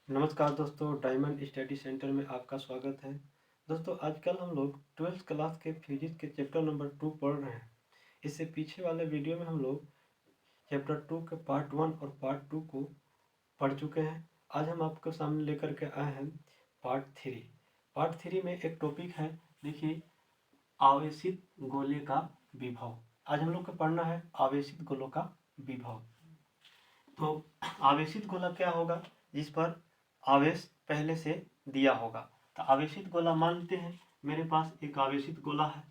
नमस्कार दोस्तों, diamond study centre में आपका स्वागत है। दोस्तों, आजकल हम लोग 12th क्लास के फिजिक्स के चैप्टर नंबर 2 पढ़ रहे हैं। इससे पीछे वाले वीडियो में हम लोग चैप्टर 2 के पार्ट 1 और पार्ट 2 को पढ़ चुके हैं। आज हम आपके सामने लेकर के आए हैं पार्ट 3। पार्ट 3 में एक टॉपिक है, देखिए, आवेशित गोले का विभव। आज हम लोग को पढ़ना है आवेशित गोलों का विभव। तो आवेशित गोला क्या होगा? जिस पर आवेश पहले से दिया होगा। तो आवेशित गोला मानते हैं मेरे पास एक आवेशित गोला है,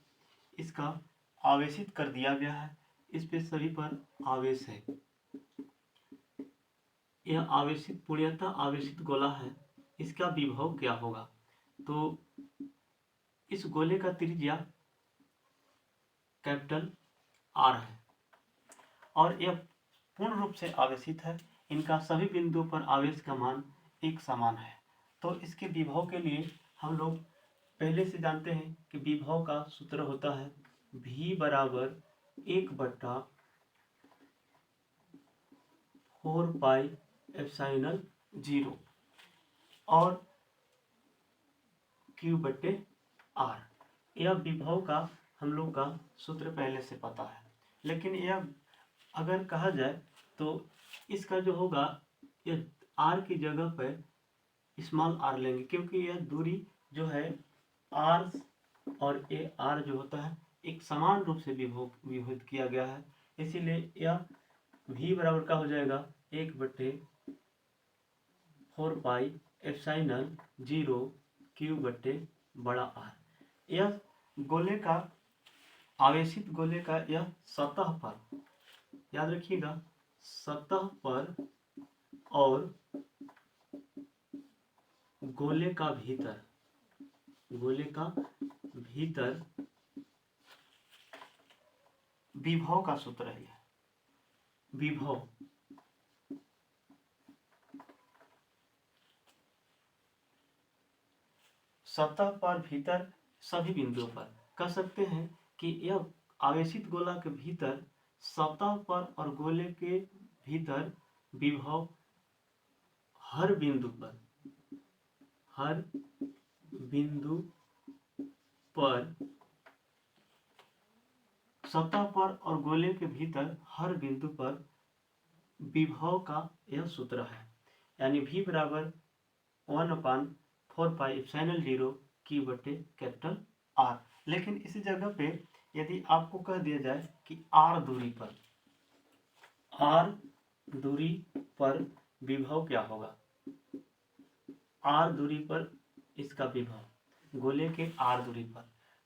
इसका आवेशित कर दिया गया है, इस पे सभी पर आवेश है। यह आवेशित पूर्णतः आवेशित गोला है, इसका विभव क्या होगा? तो इस गोले का त्रिज्या कैपिटल आर है और यह पूर्ण रूप से आवेशित है। इनका सभी बिंदुओं पर आवेश का मान एक समान है। तो इसके विभव के लिए हम लोग पहले से जानते हैं कि विभव का सूत्र होता है V बराबर 1/4πε0 और Q/R। यह विभव का हम लोग का सूत्र पहले से पता है, लेकिन यह अगर कहा जाए तो इसका जो होगा, यह R की जगह पर स्मॉल r लेंगे, क्योंकि यह दूरी जो है R और ये R जो होता है एक समान रूप से विभक्त किया गया है। इसीलिए यह V बराबर का हो जाएगा 1/4πε0 Q/R। यह गोले का आवेशित गोले का यह सतह पर, याद रखिएगा, सतह पर और गोले का भीतर विभव का सूत्र है। विभव सतह पर भीतर सभी बिंदुओं पर कह सकते हैं कि यह आवेशित गोला के भीतर सतह पर और गोले के भीतर विभव हर बिंदु पर सतह पर और गोले के भीतर हर बिंदु पर विभव का यह सूत्र है। यानी V बराबर 1/4πε0 Q/R। लेकिन इसी जगह पे यदि आपको कह दिया जाए कि R दूरी पर विभव क्या होगा? R दूरी पर इसका विभव गोले के R दूरी पर,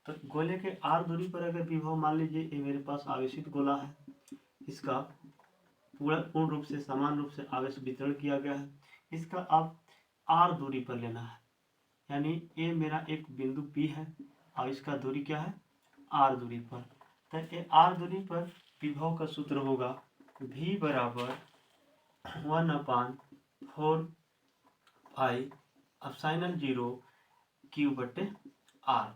तो गोले के R दूरी पर अगर विभव मान लीजिए ये मेरे पास आवेशित गोला है, इसका पूर्ण रूप से समान रूप से आवेश वितरण किया गया है, इसका आप R दूरी पर लेना है। यानी ये मेरा एक बिंदु P है और इसका दूरी क्या है? R दूरी पर। तो ये R दूरी पर विभव का सूत्र होगा V बराबर 1/4πε0 Q/R।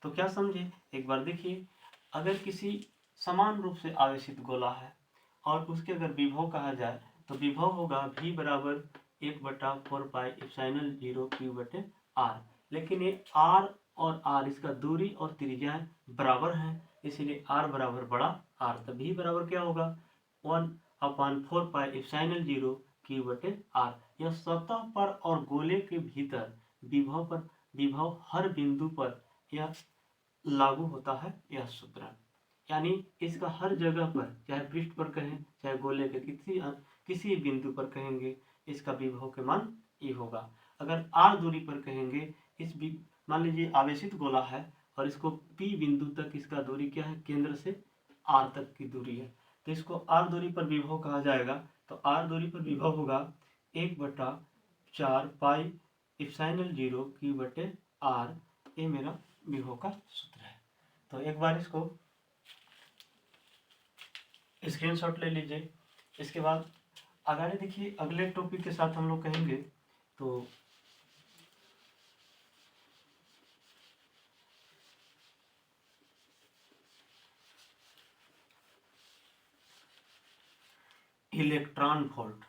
तो क्या समझे? एक बार देखिए, अगर किसी समान रूप से आवेशित गोला है और उसके अगर विभव कहा जाए तो विभव होगा V बराबर 1/4πε0 Q/R। लेकिन ये R और R इसका दूरी और त्रिज्या बराबर है, इसीलिए R बराबर बड़ा R। तो V बराबर क्या होगा? 1/4πε0 Q/R। यह सतह पर और गोले के भीतर विभव हर बिंदु पर यह लागू होता है यह सूत्र। यानी इसका हर जगह पर, चाहे पृष्ठ पर कहें चाहे गोले के किसी बिंदु पर कहेंगे, इसका विभव के मान ये होगा। अगर R दूरी पर कहेंगे, मान लीजिए आवेशित गोला है और इसको P बिंदु तक इसका दूरी क्या है? केंद्र से R तक की दूरी है, तो इसको R दूरी पर विभव कहा जाएगा। तो R दूरी पर विभव होगा 1/4πε0 Q/R। ये मेरा विभव का सूत्र है। तो एक बार इसको स्क्रीनशॉट ले लीजिए। इसके बाद आगे देखिए, अगले टॉपिक के साथ हम लोग कहेंगे तो इलेक्ट्रॉन वोल्ट।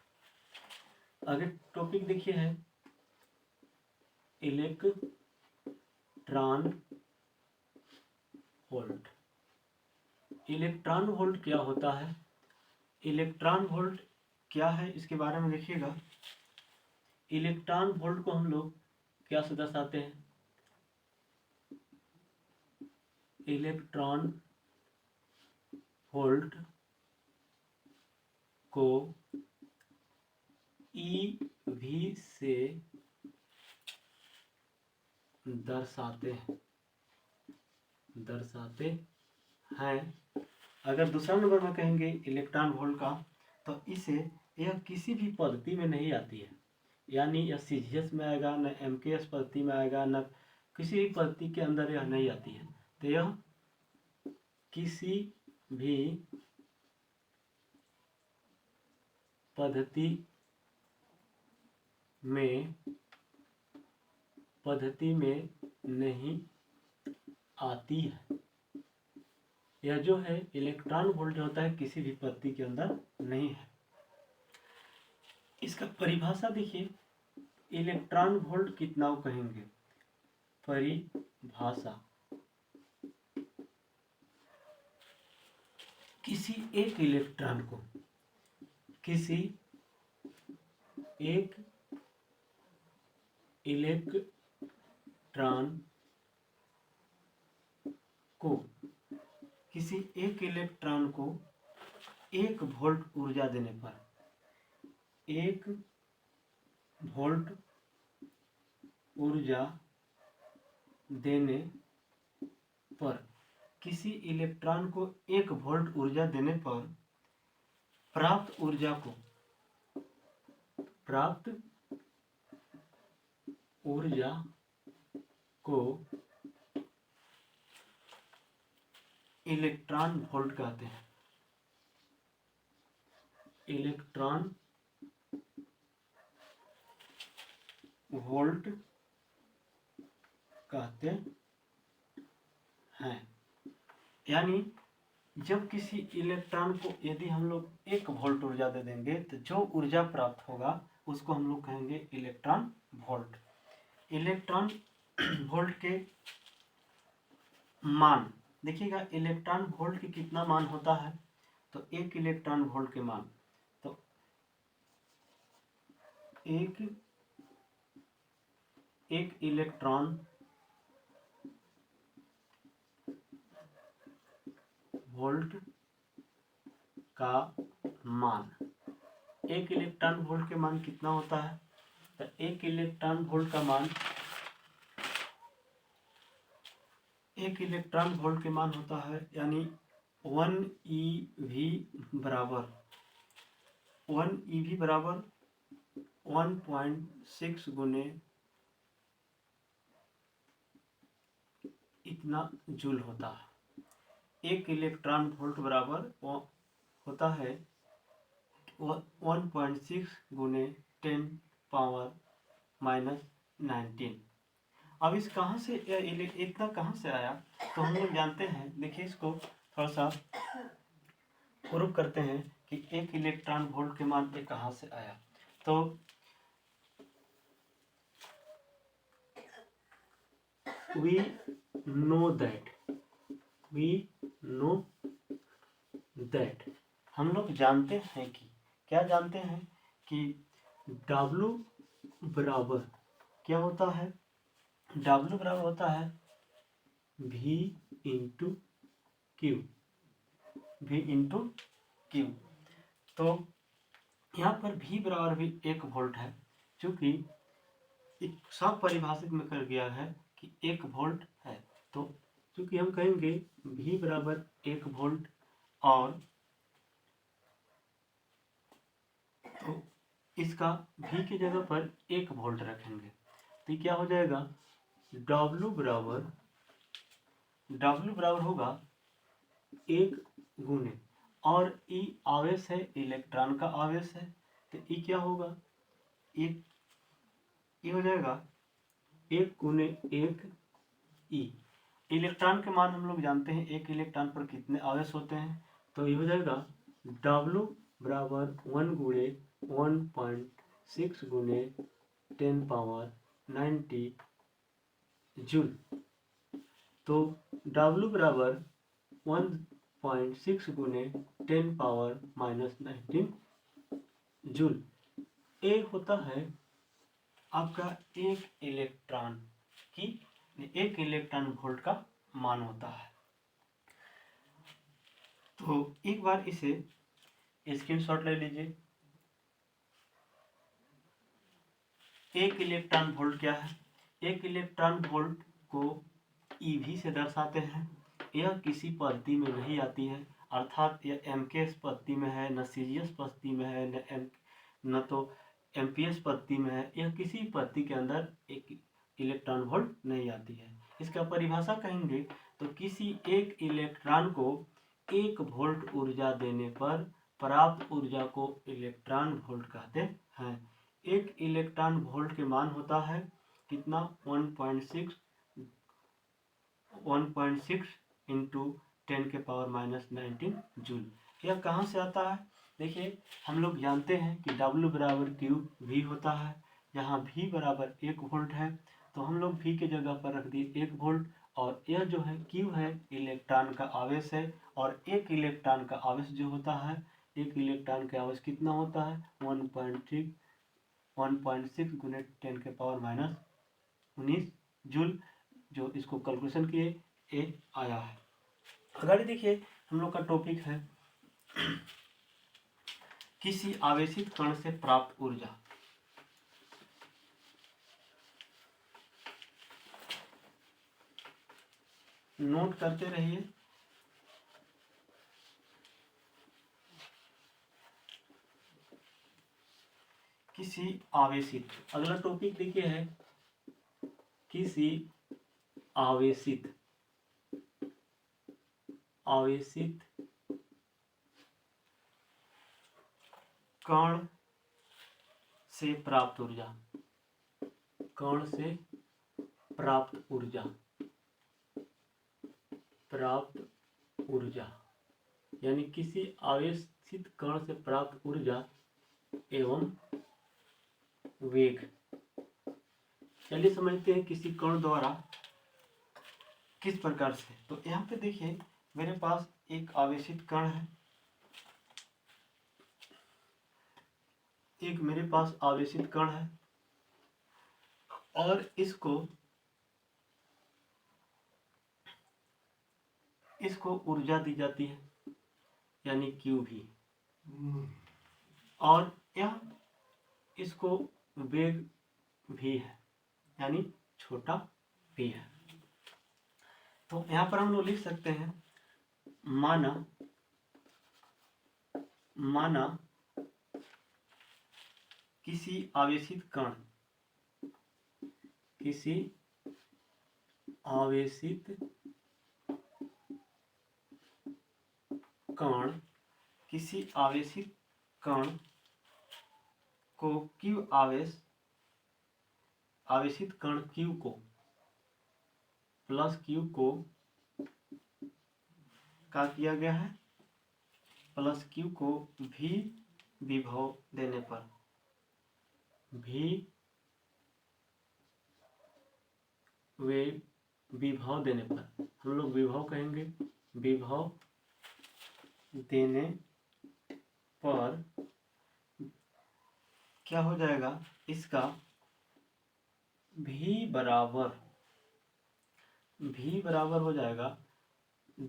आगे टॉपिक देखिए है इलेक्ट्रॉन वोल्ट। इलेक्ट्रॉन वोल्ट क्या होता है? इलेक्ट्रॉन वोल्ट क्या है इसके बारे में देखिएगा। इलेक्ट्रॉन वोल्ट को हम लोग क्या से दर्शाते हैं? इलेक्ट्रॉन वोल्ट को ईवी से दर्शाते हैं। अगर दूसरा नंबर में कहेंगे इलेक्ट्रॉन वोल्ट का, तो इसे यह किसी भी पद्धति में नहीं आती है, यानी यह सीजीएस में आएगा, न एमकेएस पद्धति में आएगा, न किसी भी पद्धति के अंदर यह नहीं आती है। तो यह किसी भी पद्धति में नहीं आती है। यह जो है इलेक्ट्रॉन वोल्ट जो होता है किसी भी पद्धति के अंदर नहीं है। इसका परिभाषा देखिए, इलेक्ट्रॉन वोल्ट कितना वो कहेंगे। परिभाषा, किसी एक इलेक्ट्रॉन को, किसी एक इलेक्ट्रॉन को, किसी एक इलेक्ट्रॉन को 1 वोल्ट ऊर्जा देने पर, 1 वोल्ट ऊर्जा देने पर, किसी इलेक्ट्रॉन को 1 वोल्ट ऊर्जा देने पर प्राप्त ऊर्जा को इलेक्ट्रॉन वोल्ट कहते हैं। इलेक्ट्रॉन वोल्ट कहते हैं। यानी जब किसी इलेक्ट्रॉन को यदि हम लोग 1 वोल्ट ऊर्जा दे देंगे तो जो ऊर्जा प्राप्त होगा उसको हम लोग कहेंगे इलेक्ट्रॉन वोल्ट। इलेक्ट्रॉन वोल्ट के मान देखिएगा, इलेक्ट्रॉन वोल्ट के कितना मान होता है? तो 1 इलेक्ट्रॉन वोल्ट के मान, तो 1 इलेक्ट्रॉन वोल्ट का मान, 1 इलेक्ट्रॉन वोल्ट के मान कितना होता है? तो 1 इलेक्ट्रॉन वोल्ट का मान, 1 इलेक्ट्रॉन वोल्ट के मान होता है यानी 1 EV बराबर 1.6 गुने इतना जूल होता है। 1 इलेक्ट्रॉन वोल्ट बराबर होता है 1.6 गुने 10⁻⁻⁹। अब इस कहाँ से इतना कहाँ से आया? तो हम लोग जानते हैं, देखिए इसको थोड़ा सा प्रूव करते हैं कि 1 इलेक्ट्रॉन वोल्ट के मान पे कहाँ से आया। तो we know that हम लोग जानते हैं कि, क्या जानते हैं कि W बराबर क्या होता है? W बराबर होता है V इंटू क्यू। तो यहाँ पर V बराबर भी 1 वोल्ट है, चूंकि सब परिभाषित में कर गया है कि 1 वोल्ट है। तो चूंकि हम कहेंगे V बराबर 1 वोल्ट, और तो इसका V की जगह पर 1 वोल्ट रखेंगे तो ये क्या हो जाएगा? W बराबर होगा 1 गुने, और E आवेश है, इलेक्ट्रॉन का आवेश है, तो E क्या होगा? ये हो जाएगा 1 गुने 1 E। इलेक्ट्रॉन के मान हम लोग जानते हैं, 1 इलेक्ट्रॉन पर कितने आवेश होते हैं, तो ये हो जाएगा W बराबर 1 गुणे 6 गुने 10⁻90 जूल। तो W बराबर 1.6 गुने 10⁻−19 जूल। ए होता है आपका एक इलेक्ट्रॉन की, एक इलेक्ट्रॉन वोल्ट का मान होता है। तो एक बार इसे स्क्रीनशॉट ले लीजिए। एक इलेक्ट्रॉन वोल्ट क्या है? एक इलेक्ट्रॉन वोल्ट को ईवी से दर्शाते हैं। यह किसी पद्धति में नहीं आती है, अर्थात यह एमकेएस पद्धति में है, न सीजीएस पद्धति में है, न तो एमपीएस पद्धति में है। यह किसी पद्धति के अंदर एक इलेक्ट्रॉन वोल्ट नहीं आती है। इसका परिभाषा कहेंगे तो किसी एक इलेक्ट्रॉन को 1 वोल्ट ऊर्जा देने पर प्राप्त ऊर्जा को इलेक्ट्रॉन वोल्ट कहते हैं। एक इलेक्ट्रॉन वोल्ट के मान होता है कितना? 1.6 इंटू 10⁻−19 जूल। यह कहाँ से आता है? देखिए, हम लोग जानते हैं कि W बराबर Q V होता है। यहाँ V बराबर 1 वोल्ट है, तो हम लोग V के जगह पर रख दिए 1 वोल्ट। और यह जो है Q है, इलेक्ट्रॉन का आवेश है। और एक इलेक्ट्रॉन का आवेश जो होता है, एक इलेक्ट्रॉन का आवेश कितना होता है? 1.6 गुने 10⁻−19 जूल। जो इसको कैलकुलेशन किए, ए आया है। अगर देखिए, हम लोग का टॉपिक है किसी आवेशित कण से प्राप्त ऊर्जा। नोट करते रहिए। किसी आवेशित, अगला टॉपिक देखिए है किसी आवेशित कण से प्राप्त ऊर्जा। कण से प्राप्त ऊर्जा यानी किसी आवेशित कण से प्राप्त ऊर्जा एवं वेग। चलिए समझते हैं किसी कण द्वारा किस प्रकार से। तो यहाँ पे देखिए, मेरे पास एक आवेशित कण है, एक मेरे पास आवेशित कण है, और इसको ऊर्जा दी जाती है, यानी क्यू भी। और यह इसको वेग भी है, यानी छोटा भी है। तो यहाँ पर हम लोग लिख सकते हैं, माना किसी आवेशित कण को Q आवेशित कण Q को प्लस Q को क्या किया गया है? प्लस Q को V विभव देने पर, विभव देने पर, हम लोग विभव कहेंगे, विभव देने पर क्या हो जाएगा? इसका V बराबर हो जाएगा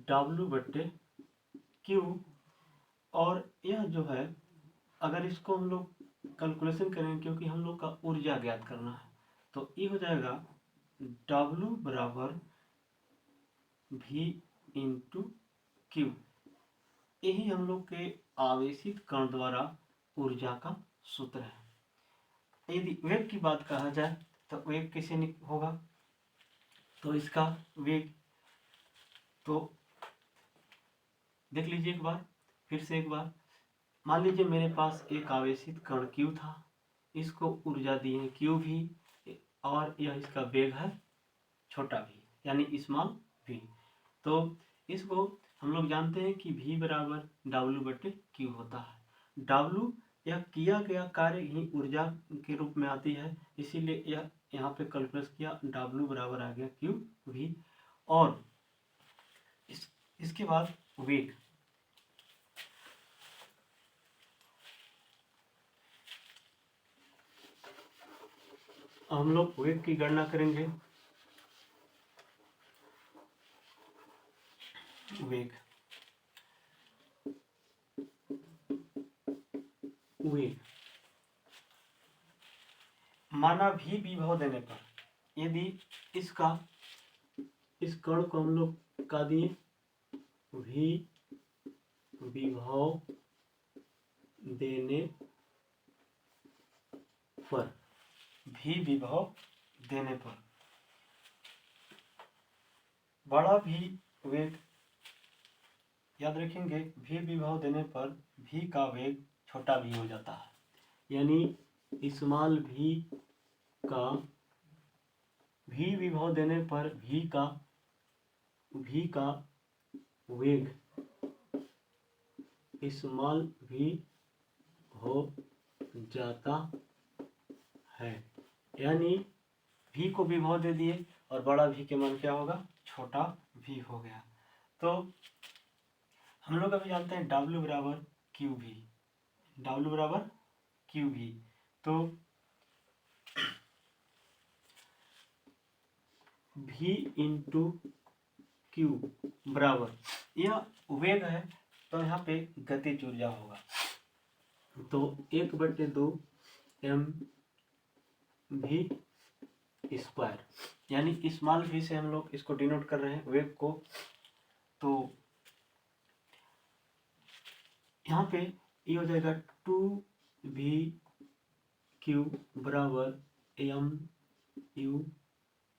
W/Q। और यह जो है, अगर इसको हम लोग कैलकुलेशन करेंगे, क्योंकि हम लोग का ऊर्जा ज्ञात करना है, तो ये हो जाएगा W बराबर V इंटू Q। यही हम लोग के आवेशित कण द्वारा ऊर्जा का सूत्र है। यदि वेग की बात कहा जाए तो वेग कैसे होगा? तो इसका वेग तो देख लीजिए एक बार, फिर से एक बार। मान लीजिए मेरे पास एक आवेशित कण Q था, इसको ऊर्जा दी है Q भी, और यह इसका वेग है छोटा v, यानी स्मॉल v। तो इसको हम लोग जानते हैं कि V बराबर W/Q होता है। W यह किया गया कार्य ही ऊर्जा के रूप में आती है, इसीलिए यह यहाँ पे कैलकुलेट किया, W बराबर आ गया क्यू वी। और इसके बाद वेग, हम लोग वेग की गणना करेंगे। वेग माना भी विभव देने पर, यदि इस कण को हम लोग का दिए भी विभव देने पर, भी विभव देने पर बड़ा भी वेग, याद रखेंगे भी विभव देने पर भी का वेग छोटा भी हो जाता है, यानी स्मॉल भी का भी विभव देने पर भी का वेग स्मॉल भी हो जाता है, यानी भी को विभव दे दिए और बड़ा भी के मान क्या होगा, छोटा भी हो गया। तो हम लोग अभी जानते हैं W बराबर क्यू भी, W बराबर क्यू भी। तो V इंटू क्यू बराबर, यह वेग है तो यहाँ पे गतिज ऊर्जा होगा, तो 1/2 m v स्क्वायर, यानी स्मॉल v से हम लोग इसको डिनोट कर रहे हैं वेग को। तो यहाँ पे ये हो जाएगा 2v बराबर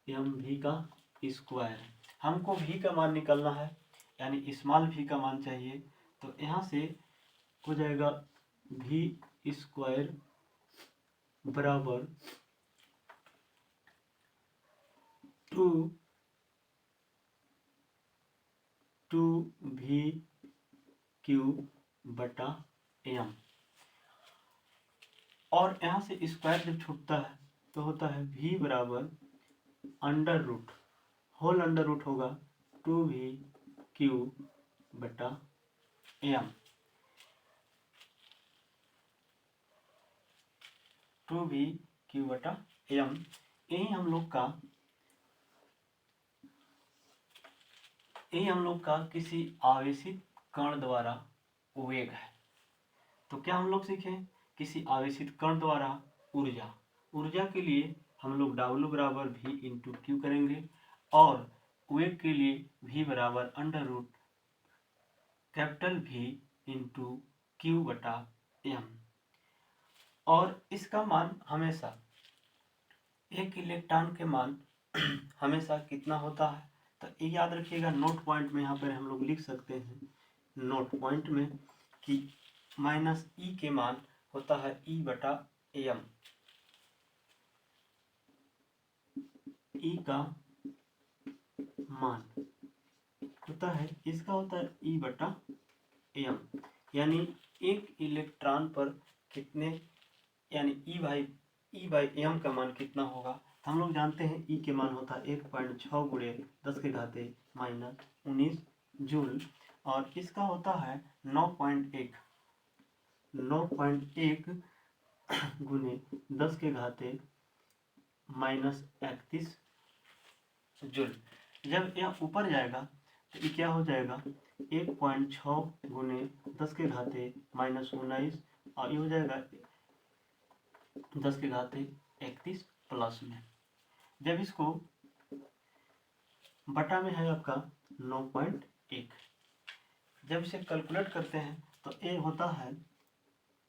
mv का स्क्वायर। हमको v का मान निकालना है, यानी स्मॉल v का मान चाहिए, तो यहाँ से हो जाएगा v स्क्वायर बराबर 2v बटा m, और यहाँ से स्क्वायर जब छूटता है तो होता है v बराबर under root, whole under root होगा 2v बटा m, 2v बटा m। यही हम लोग का किसी आवेशित कण द्वारा वेग है। तो क्या हम लोग सीखे, किसी आवेशित कण द्वारा ऊर्जा के लिए हम लोग W बराबर V इंटू क्यू करेंगे, और वेग के लिए V बराबर under root capital V into Q बटा m। और इसका मान हमेशा, एक इलेक्ट्रॉन के मान हमेशा कितना होता है, तो ये याद रखिएगा, नोट पॉइंट में यहाँ पर हम लोग लिख सकते हैं, नोट पॉइंट में कि -e के मान होता है E बटा m, E का मान होता है, इसका होता है E बटा m, यानी एक इलेक्ट्रॉन पर कितने, यानी E बाई m का मान कितना होगा। हम लोग जानते हैं E के मान होता है 1.6 गुणे 10 के घाते -19 जूल, और इसका होता है 9.1 गुने 10 के घाते -31 जूल। जब यह ऊपर जाएगा तो ये क्या हो जाएगा, 1.6 गुने 10 के घाते -19, और ये हो जाएगा 10 के घाते 31 प्लस में। जब इसको बटा में है आपका 9.1, जब इसे कैलकुलेट करते हैं तो ये होता है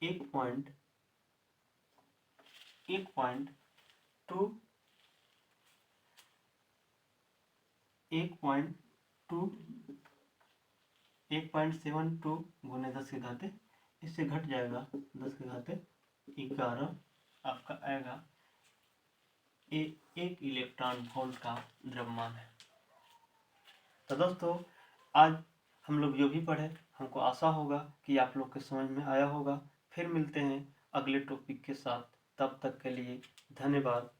1.2 1.72 गुने 10 के घाते, इससे घट जाएगा 10 के घाते 11, आपका आएगा एक इलेक्ट्रॉन वोल्ट का द्रव्यमान है। तो दोस्तों आज हम लोग जो भी पढ़े, हमको आशा होगा कि आप लोग के समझ में आया होगा। फिर मिलते हैं अगले टॉपिक के साथ। तब तक के लिए धन्यवाद।